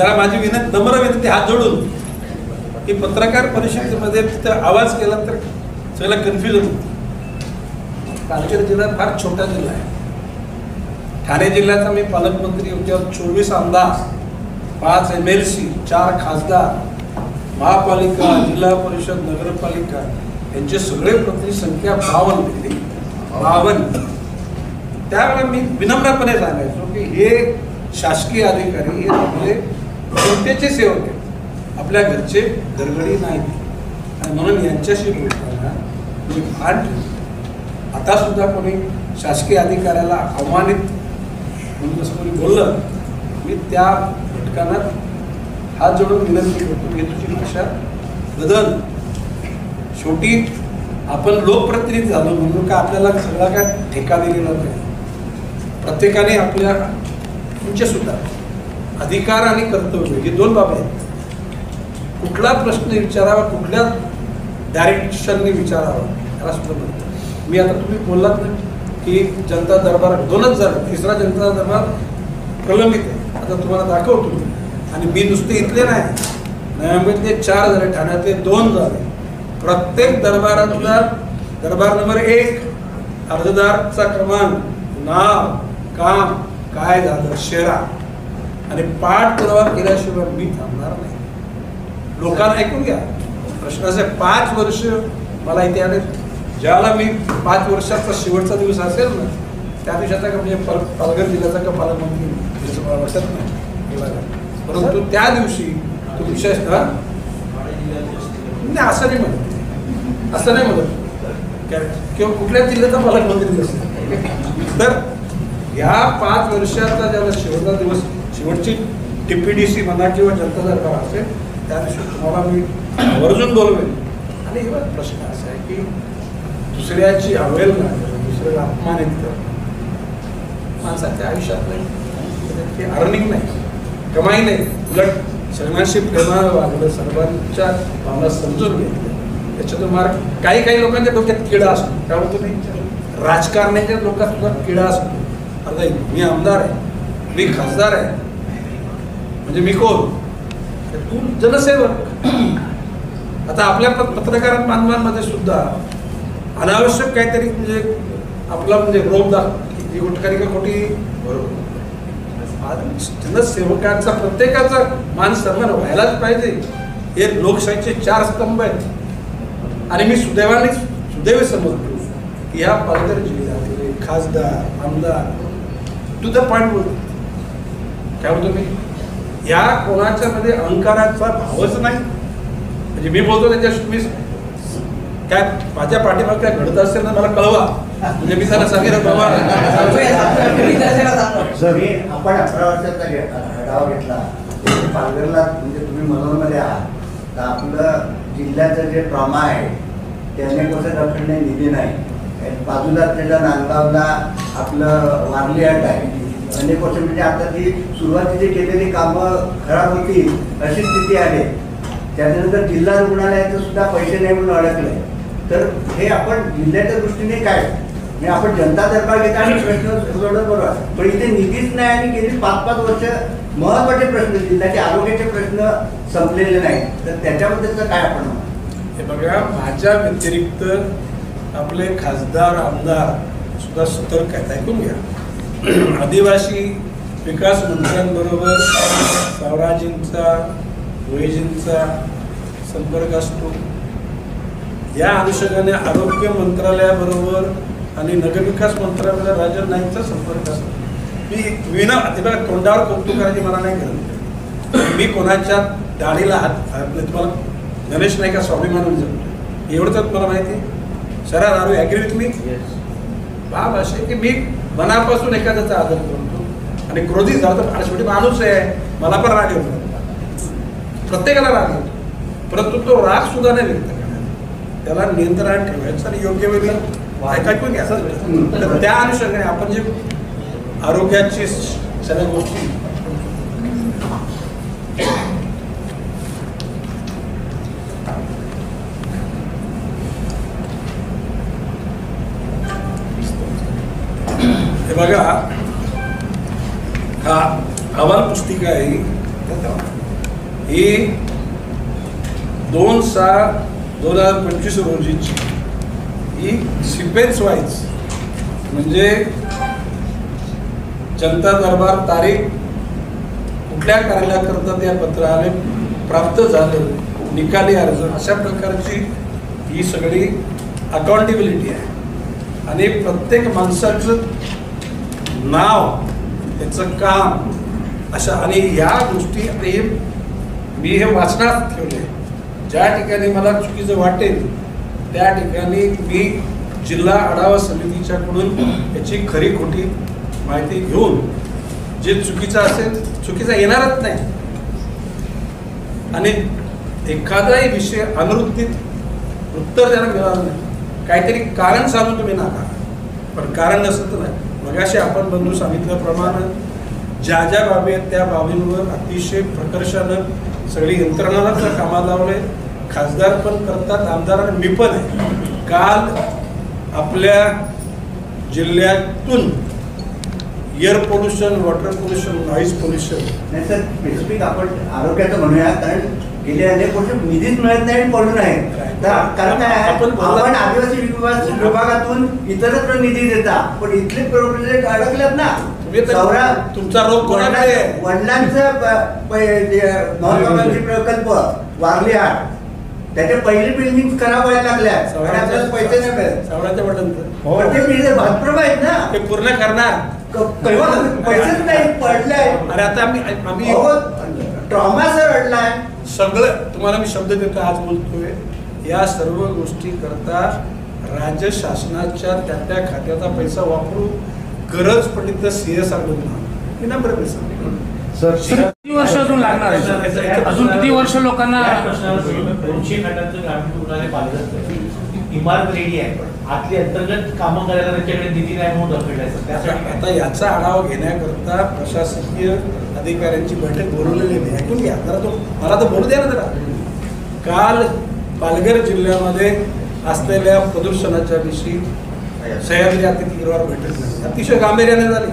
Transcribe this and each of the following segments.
जरा माझी नम्र विनंती हात जोडून की पत्रकार परिषदेमध्ये तिथं आवाज केला तर सगळं कन्फ्युजन होतं. पालघर जिल्हा फार छोटा जिल्हा आहे. ठाणे जिल्ह्याचा मी पालकमंत्री होत्यावर 24 आमदार, 5 MLC, 4 खासदार, महापालिका, जिल्हा परिषद, नगरपालिका यांचे सगळे प्रतिनिधी संख्या 52. त्यावेळेला मी विनम्रपणे सांगायचो की हे शासकीय अधिकारी हे आपले जनतेचे सेवक आहेत, आपल्या घरचे घरगडी नाहीत. आणि म्हणून यांच्याशी बोलताना मी भान ठेवतो. आता सुद्धा कोणी शासकीय अधिकाऱ्याला अवमानित म्हणून असं कोणी बोललं, मी त्या घटकांना हात जोडून विनंती करतो की तुझी भाषा बदल. शेवटी आपण लोकप्रतिनिधी झालो म्हणून का आपल्याला सगळा काय ठेका दिलेला नाही. प्रत्येकाने आपल्या तुमचे सुद्धा अधिकार आणि कर्तव्य हे दोन बाबी आहेत. कुठला प्रश्न विचारावा, कुठल्या डायरेक्शनने विचारावा याला सुद्धा म्हणतो मी. आता तुम्ही बोललात ना की जनता दरबार 2च झाले, तिसरा जनता दरबार प्रलंबित आहे. आता तुम्हाला दाखवतो. आणि मी नुसते इथले नाही, नव्यामुंबईतले 4 झाले, ठाण्यातले 2 झाले. प्रत्येक दरबारातला दरबार नंबर 1 अर्जदारचा क्रमांक, नाव, काम, काय झालं, शेरा आणि पाठपुरावा केल्याशिवाय मी थांबणार नाही. लोकांना ऐकून घ्या. प्रश्न असे 5 वर्ष मला इथे आले. ज्याला मी 5 वर्षाचा शेवटचा दिवस असेल ना त्या दिवसाचा का म्हणजे पालघर जिल्ह्याचा का पालकमंत्री असं मला वाटत नाही. परंतु त्या दिवशी तुमच्या नाही असं नाही म्हणत, असं नाही म्हणत किंवा कुठल्या जिल्ह्याचा पालकमंत्री नसेल तर या 5 वर्षाचा ज्याला शेवटचा दिवस, शेवटची TPDC म्हणा किंवा जनता दरबार असेल त्या दिवशी तुम्हाला मी आवर्जून बोलवेन. आणि एवढा प्रश्न असा आहे की दुसऱ्याची अवहेलना, दुसऱ्याला अपमानित करणं माणसाच्या आयुष्यात नाही, अर्निंग नाही, कमाई नाही. उलट सर्वांशी प्रेमानं वागलं, सर्वांच्या भावना समजून घेतल्या, त्याच्यातून मार्ग. काही लोकांच्या डोक्यात किडा असतो. काय होतो नाही, राजकारण्याच्या लोकांत सुद्धा किडा असतो. आता मी आमदार आहे, मी खासदार आहे, म्हणजे मी कोण, तू जनसेवक. आता आपल्या पत्रकार बांधवांमध्ये सुद्धा अनावश्यक काहीतरी म्हणजे आपला म्हणजे रोग ही गुटकारी का खोटी, बरोबर. जनसेवकांचा प्रत्येकाचा मान सन्मान व्हायलाच पाहिजे. हे लोकशाहीचे 4 स्तंभ आहेत. आणि मी सुदैव समजतो की या पालघर जिल्ह्यातील खासदार, आमदार टू द पॉइंट बोलतो. काय बोलतो मी, या कोणाच्या मध्ये अहंकाराचा भावच नाही. म्हणजे मी बोलतो त्यांच्या मी काय माझ्या पाठीमागे काय घडत असेल ना मला कळवा, म्हणजे मी त्याला सांगेन बाबा. आपण 18 वर्षाचा आढावा घेतला पालघरला, म्हणजे तुम्ही मनोरमध्ये आहात तर आपलं जिल्ह्याचं जे ट्रॉमा आहे त्याने कसं रखडणे निधी नाही. बाजूला त्याच्या नांदगावला आपलं वारली अट आहे. अनेक वर्ष म्हणजे आता ती सुरुवातीची केलेली कामं खराब होती अशी स्थिती आहे. त्याच्यानंतर जिल्हा रुग्णालयाचं सुद्धा पैसे नाही म्हणून अडकलंय. तर हे आपण जिल्ह्याच्या दृष्टीने काय म्हणजे आपण जनता दरबार घेता आणि प्रश्न सोडत बरोबर, पण इथे निधीच नाही आणि गेली 5-5 वर्ष महत्वाचे प्रश्न, जिल्ह्याचे आरोग्याचे प्रश्न संपलेले नाही. तर त्याच्याबद्दलचं काय आपण हे बघा, माझ्या व्यतिरिक्त आपले खासदार, आमदार सुद्धा सतर्क आहेत. ऐकून घ्या. आदिवासी विकास मंत्र्यांबरोबर सावराजींचा, भोईजींचा संपर्क असतो. या अनुषंगाने आरोग्य मंत्रालयाबरोबर आणि नगरविकास मंत्रालयाबरोबर राजन नाईकचा संपर्क असतो. मी बघा तोंडावर कौतुक करायची मला नाही करत. मी कोणाच्या डाळीला हात तुम्हाला गणेश नाईक का स्वाभिमान जगतो एवढं तर तुम्हाला माहिती आहे. Sir are you agree with me? भाव असे की मी मनापासून एखाद्याचा आदर करतो आणि क्रोधित झाला तर शेवटी माणूस आहे, मला पण राग येतो, प्रत्येकाला राग येतो. परंतु तो राग सुद्धा नाही व्यक्त करण्याचा, त्याला नियंत्रण ठेवायचं आणि योग्य वेळेला ऐकून घ्यायचं. तर त्या अनुषंगाने आपण जे आरोग्याची सगळ्या गोष्टी हे बघा, हा अहवाल पुस्तिका आहे ही 2/6/2025 रोजीची ही सिक्वेन्स वाईज म्हणजे जनता दरबार तारीख कुठल्या कार्यालयाकरता त्या पत्राने प्राप्त झालं, निकाली अर्ज, अशा प्रकारची ही सगळी अकाउंटेबिलिटी आहे. आणि प्रत्येक माणसाचं नाव, त्याचं काम अशा, आणि या गोष्टी मी हे वाचनात ठेवले. ज्या ठिकाणी मला चुकीचं वाटेल त्या ठिकाणी मी जिल्हा आढावा समितीच्याकडून याची खरी खोटी माहिती घेऊन जे चुकीचं असेल, चुकीचा येणारच नाही. आणि एखादाही विषय अनुत्तरित उत्तर त्यांना मिळालं नाही, काहीतरी कारण सांगून तुम्ही नाका, पण कारण नसत नाही. मगाशी आपण बंधू सांगितल्याप्रमाणे ज्या ज्या बाबी आहेत त्या बाबींवर अतिशय प्रकर्षानं सगळी यंत्रणाला तर कामाला लावले. खासदार पण करतात, आमदार, मी पण आहे. काल आपल्या जिल्ह्यातून air pollution, water pollution, noise pollution, नाही सर, स्पेसिफिक आपण आरोग्याचं म्हणूया, कारण गेले अनेक वर्ष निधीच मिळत नाही पडून आहे. कारण काय आपण आदिवासी विभागातून इतरत्र निधी देता, पण इथले प्रोजेक्ट अडकलेत ना. तुमचा रोग कोणाकडे? वडिलांचं महत्वाकांक्षी प्रकल्प वारली आठ, त्याच्या पहिली बिल्डिंग खराब व्हायला लागल्या आणि आपल्याला पैसे नाही मिळत. सवराच्या वडिलांचं ते बिल्डिंग भाजप्रभ आहेत ना, ते पूर्ण करणार, पैसेच नाही पडले. अरे आता आम्ही ट्रॉमा सर अडलाय सगळं. तुम्हाला मी शब्द देतो, आज बोलतोय, या सर्व गोष्टी करता राज्य शासनाच्या त्या खात्याचा पैसा वापरू, गरज पडली तर CSR विनम्र पैसा. सर किती वर्ष अजून लागणार आहे? अजून किती वर्ष लोकांना 200 खटाचं ग्रामीण रुग्णालय बांधलं, इमारत रेडी आहे, पण आतली अंतर्गत कामं करायला त्यांच्याकडे निधी नाही म्हणून ढकललाय. आता याचा आढावा घेण्याकरता प्रशासकीय अधिकाऱ्यांची बैठक बोलवलेली आहे. ऐकून घ्या जरा, तो मला तर बोलू द्या ना जरा. काल पालघर जिल्ह्यामध्ये असलेल्या प्रदूषणाच्या विषयी सह्याद्री अतिथीगृहावर बैठक झाली, अतिशय गांभीर्याने झाली.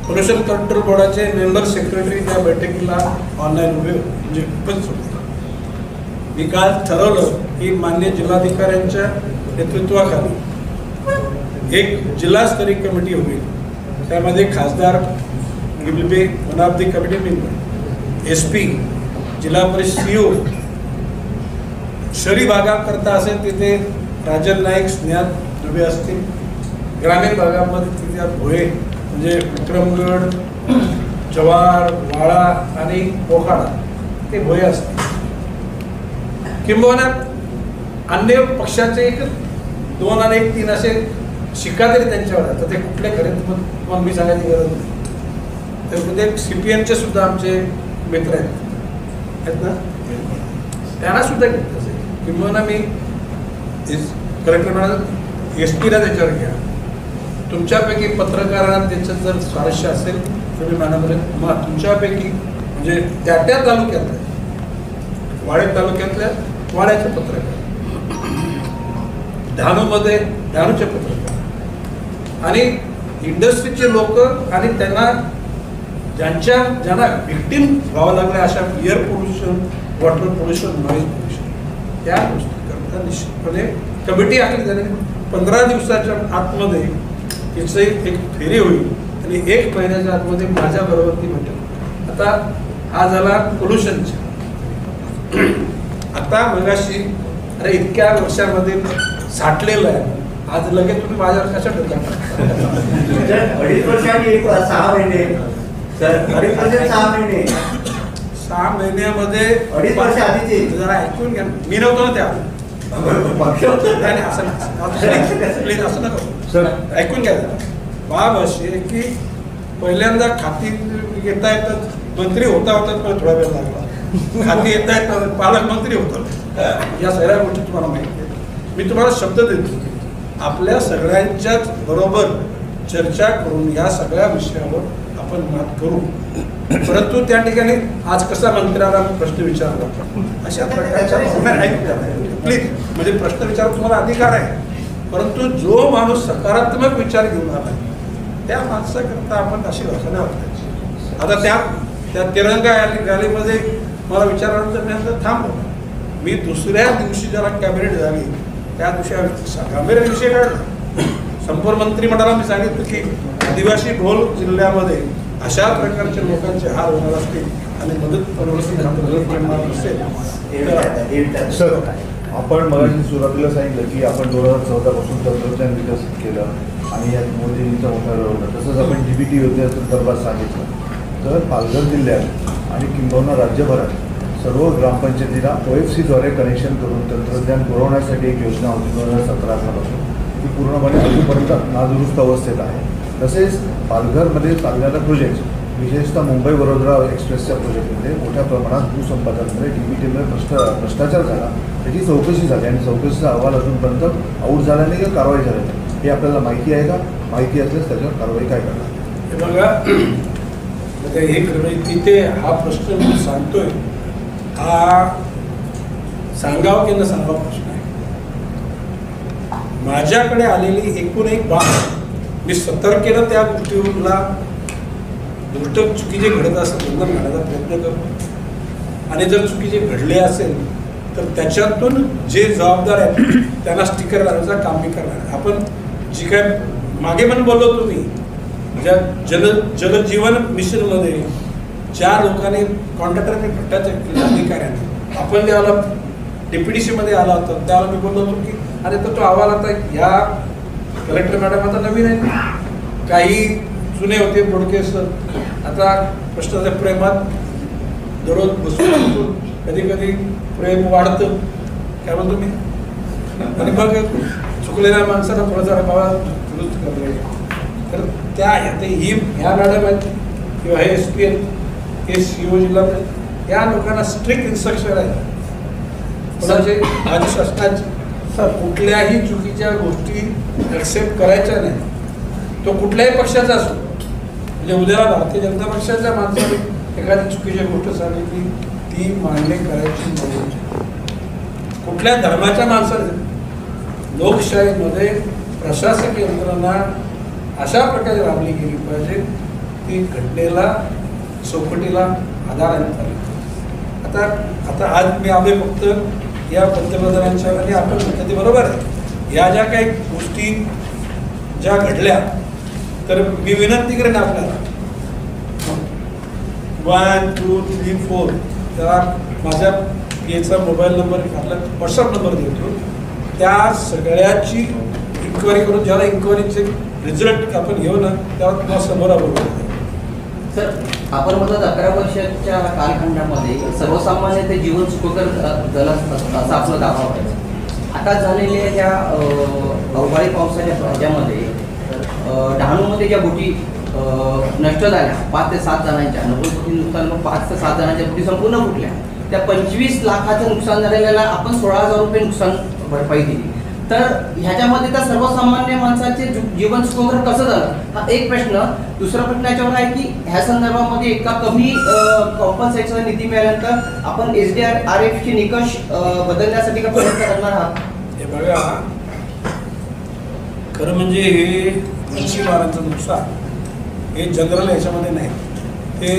पोल्युशन कंट्रोल बोर्डाचे मेंबर सेक्रेटरी त्या बैठकीला ऑनलाईन उभे होते, म्हणजे उपस्थित होते. मी काल ठरवलं की मान्य जिल्हाधिकाऱ्यांच्या नेतृत्वाखाली एक जिल्हास्तरीय कमिटी होईल. त्यामध्ये खासदार will be one of the committee member, SP, जिल्हा परिषद CO, शहरी भागाकरता असेल तिथे राजन नाईक, स्नेहा दुबे असतील, ग्रामीण भागामध्ये तिथे भोये म्हणजे विक्रमगड, जव्हार, वाळा आणि पोखाडा ते भोये असतील. किंबहुना अन्य पक्षाचे 1, 2 आणि 1, 3 असे शिक्का तरी त्यांच्यावर आहे, तर ते कुठल्या घरी मग मी सांगायची गरज नाही. त्यामध्ये CPMचे सुद्धा आमचे मित्र आहेत ना, त्यांना सुद्धा घेतलं असेल. किंबहुना मी कलेक्टर म्हणाल SP ला त्याच्यावर घ्या. तुमच्यापैकी पत्रकारांना त्याच्यात जर स्वारस्य असेल तुम्ही मॅडम मग तुमच्यापैकी म्हणजे त्या तालुक्यातल्या, वाडे तालुक्यातल्या वाड्याचे पत्रकार, डहाणूमध्ये डहाणूचे पत्रकार आणि इंडस्ट्रीचे लोक आणि त्यांना ज्यांना विक्टीम व्हावं लागलं अशा air pollution, water pollution, noise pollution, त्या गोष्टी करता निश्चितपणे कमिटी आखली झाली. 15 दिवसाच्या आतमध्ये तिचं एक फेरी होईल आणि 1 महिन्याच्या आतमध्ये माझ्याबरोबर ती भेटेल. आता हा झाला पोल्युशनचा. आता मगाशी अरे इतक्या वर्षामध्ये साठलेलं आहे, आज लगेच तुम्ही माझ्यावर कशा ठरला? 2.5 वर्ष आणि 6 महिने सर, 2.5 वर्ष 6 महिने, 6 महिन्यामध्ये 2.5 वर्ष आधीचे जरा ऐकून घ्या. मी नव्हतो ना त्या प्लीज असं नका सर, ऐकून घ्या. बाब अशी आहे की पहिल्यांदा खाती घेता येतात, मंत्री होता पण थोडा वेळ लागला. खाती येता येतात, पालकमंत्री होतात, या सगळ्या गोष्टी तुम्हाला माहिती आहे. मी तुम्हाला शब्द देतो, आपल्या सगळ्यांच्याच बरोबर चर्चा करून या सगळ्या विषयावर आपण मात करू. परंतु त्या ठिकाणी आज कसा मंत्र्याला प्रश्न विचारला अशा प्रकारच्या प्लीज म्हणजे प्रश्न विचार तुम्हाला अधिकार आहे, परंतु जो माणूस सकारात्मक विचार घेऊन आला त्या माणसाकरता आपण अशी भाषणं वाटतात. आता त्या तिरंगा रॅलीमध्ये मला विचारल्यानंतर मी आता थांबलो. मी दुसऱ्या दिवशी जरा कॅबिनेट झाली त्या दिवशी गांभीर्य विषय काढला. संपूर्ण मंत्रिमंडळाला मी सांगितलं की आदिवासी बहुल जिल्ह्यामध्ये अशा प्रकारच्या लोकांचे हाल होणार असतील आणि मदत असेल. सर, आपण मगाशी सुरुवातीला सांगितलं की आपण 2014 पासून तंत्रज्ञान विकसित केलं आणि यात मोदींचा मोठा रोल होता. तसंच आपण DBT योजनेसंदर्भात सांगितलं. तर पालघर जिल्ह्यात आणि किंबहुना राज्यभरात सर्व ग्रामपंचायतीला OFCद्वारे कनेक्शन करून तंत्रज्ञान पुरवण्यासाठी एक योजना होती 2017 ती पूर्णपणे अजूनपर्यंत नादुरुस्त अवस्थेत आहे. तसेच पालघरमध्ये चालणारा प्रोजेक्ट विशेषतः मुंबई वडोदरा एक्सप्रेसच्या प्रोजेक्टमध्ये मोठ्या प्रमाणात भूसंपादनामुळे DBTमध्ये भ्रष्टाचार झाला. त्याची चौकशी झाली आणि चौकशीचा अहवाल अजूनपर्यंत आऊट झाला नाही किंवा कारवाई झाली नाही. हे आपल्याला माहिती आहे का? माहिती असल्यास त्याच्यावर कारवाई काय करणार? हे बघा, हे तिथे हा प्रश्न मी सांगतोय, हा सांगावं की न सांगावा प्रश्न आहे. माझ्याकडे आलेली एकूण एक बाब मी सतर्कतेनं त्या गोष्टीला गोष्ट चुकीचे घडत असेल बंधन घालण्याचा प्रयत्न करतो आणि जर चुकीचे घडले असेल तर त्याच्यातून जे जबाबदार आहेत त्यांना स्टिकर लावण्याचं काम मी करणार. आपण जी काय मागे पण बोललो तुम्ही, ज्या जलजीवन मिशनमध्ये ज्या लोकांनी कॉन्ट्रॅक्टरने भ्रष्टाचार केला अधिकाऱ्यांनी, आपण त्यावेळेला DPDCमध्ये आला होता त्यावेळेला मी बोललो होतो की अरे तर तो अहवाल आता ह्या कलेक्टर मॅडम आता नवीन आहे, काही जुने होते बोडके सर, आता प्रश्नाच्या प्रेमात दररोज बसून कधी कधी प्रेम वाढतं काय म्हणतो मी, आणि मग चुकलेल्या माणसाला थोडासा बाबा दुरुस्त करले. तर त्या ह्या मॅडम आहेत किंवा हे SP आहेत, हे CO जिल्ह्यामध्ये या लोकांना स्ट्रिक्ट इन्स्ट्रक्शन आहे कोणाचे राज्य शासनाचे. कुठल्याही चुकीच्या गोष्टी ॲक्सेप्ट करायच्या नाही. तो कुठल्याही पक्षाचा असो, म्हणजे उद्याला भारतीय जनता पक्षाच्या माणसाने एखादी चुकीची गोष्ट सांगितली ती मान्य करायची नाही. कुठल्या धर्माच्या माणसाने लोकशाहीमध्ये प्रशासकीय यंत्रणा अशा प्रकारे राबली गेली पाहिजे ती घटनेला चौकटीला आधार आणत आली. आता आज मी आम्ही फक्त या पंतप्रधानांच्या आणि आपण म्हणतो ते बरोबर आहे, या ज्या काही गोष्टी ज्या घडल्या तर मी विनंती करेन आपल्याला 1 2 3 4 त्याला माझ्या याचा मोबाईल नंबर आपला WhatsApp नंबर देतो, त्या सगळ्याची इन्क्वायरी करून ज्याला इन्क्वायरीचे रिझल्ट आपण घेऊ ना त्यावर तुम्हाला समोराबरोबर. सर, आपण म्हणतात 11 वर्षाच्या कालखंडामध्ये सर्वसामान्य ते जीवन सुखकर झालं असं आपलं दावा व्हायचं. आता झालेल्या ज्या अवकाळी पावसाच्या ह्याच्यामध्ये डहाणूमध्ये ज्या बोटी नष्ट झाल्या 5 ते 7 जणांच्या, 90 कोटी नुकसान, 5 ते 7 जणांच्या बोटी संपूर्ण फुटल्या. त्या 25 लाखाचं नुकसान झालेल्याला आपण 16,000 रुपये नुकसान भरपाई दिली. तर ह्याच्यामध्ये तर सर्वसामान्य माणसाचे जीवन सुखकर कसं झालं हा एक प्रश्न. दुसरा प्रश्न याच्यावर आहे की ह्या संदर्भामध्ये एका कमी कॉम्पन्सेशनचा निधी मिळाल्यानंतर आपण SDRF चे निकष बदलण्यासाठी का प्रयत्न करणार आहात? हे बघा, खरं म्हणजे हे मच्छीमारांचं नुकसान हे जनरल याच्यामध्ये नाही, ते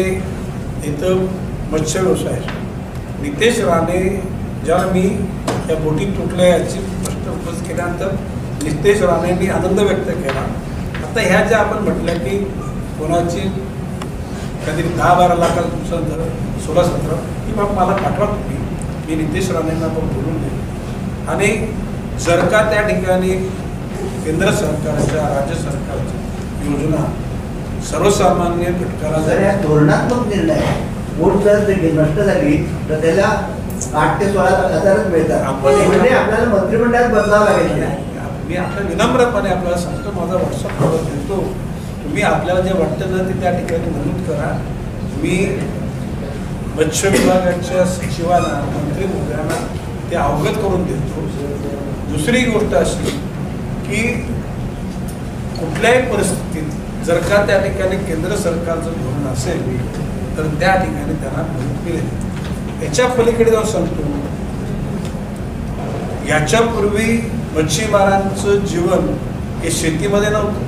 इथं मत्स्य व्यवसाय. नितेश राणे ज्याला मी या बोटी तुटल्या याची प्रश्न उपस्थित केल्यानंतर नितेश राणेंनी आनंद व्यक्त केला. आता ह्या ज्या आपण म्हटलं की कोणाची कधी 10-12 लाखाचं नुकसान झालं, 16-17 की बाबा मला पाठवा तुम्ही, मी नितेश राणेंना पण बोलून देईन. आणि जर का त्या ठिकाणी केंद्र सरकारच्या राज्य सरकारच्या योजना सर्वसामान्य घटकाला जर या धोरणात्मक निर्णय बोट जर नष्ट झाली तर त्याला 8 ते 16,000 मिळतात. म्हणजे आपल्याला मंत्रिमंडळात बदलावं लागेल. मी आपल्या विनम्रपणे आपल्याला सांगतो, माझा WhatsApp नंबर देतो, तुम्ही आपल्याला जे वाटतं ना ते त्या ठिकाणी नमूद करा. मी मत्स्य विभागाच्या सचिवांना मंत्री महोदयांना ते अवगत करून देतो. दुसरी गोष्ट अशी की कुठल्याही परिस्थितीत जर का त्या ठिकाणी केंद्र सरकारचं धोरण असेल तर त्या ठिकाणी त्यांना मदत मिळेल. याच्या पलीकडे जाऊन सांगतो, याच्यापूर्वी मच्छीमारांचं जीवन हे शेतीमध्ये नव्हतं.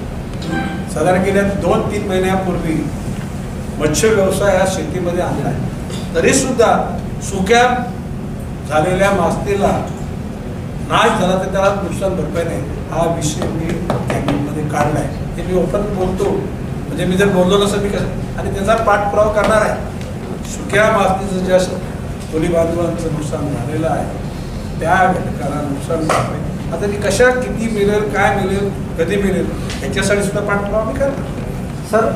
साधारण गेल्या 2-3 महिन्यापूर्वी मत्स्य व्यवसाय हा शेतीमध्ये आणला आहे, तरी सुद्धा सुक्या झालेल्या मासळीला नाश झाला तर त्याला नुकसान भरपाई नाही, हा विषय मी कॅबिनेटमध्ये काढला आहे. हे मी ओपन बोलतो, म्हणजे मी जर बोललो नसेल मी कसं, आणि त्याचा पाठपुरावा करणार आहे. सुक्या मासळीचं जे कोळी बांधवांचं नुकसान झालेलं आहे त्या घटकाला नुकसान भरपाई आता ती कशा किती मिळेल, काय मिळेल, कधी मिळेल याच्यासाठी सुद्धा पाठपुरावा मी करणार. सर